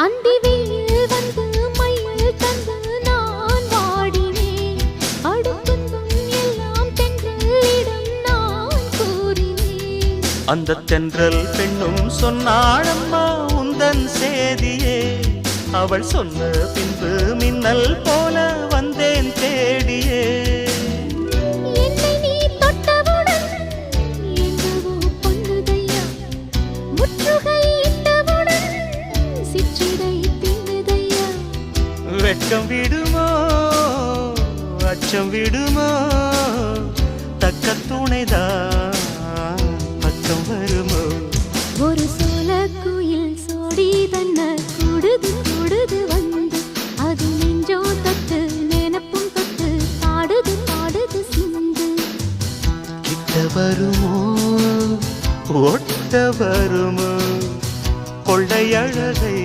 அந்தி வெயில் வந்து மயில் தந்து நான் வாடினேன். அடுத்துன்பம் எல்லாம் தென்றலிடம் நான் கூறினேன். அந்த தென்றல் பெண்ணும் சொன்னாளம்மா உந்தன் சேதியே. அவள் சொன்ன பின்பு மின்னல் போல வந்தேன் தேடியே. என்னை நீ தொட்டவுடன் எங்கவோ பொன்னுதையா. முற்றுகை இட்டவுடன் சிற்றிடை தின்னுதையா. வெட்கம் விடுமோ அச்சம் விடுமோ தக்க துணைதான் பக்கம் வருமோ. ஒரு சோல குயில் சோடி தன்ன கூடுது கூடுது வந்து. அது நெஞ்சோ தொட்டு நினப்பும் தொட்டு பாடுது பாடுது சிந்து. கிட்ட வருமோ ஒட்ட வருமோ கொள்ளை அழகை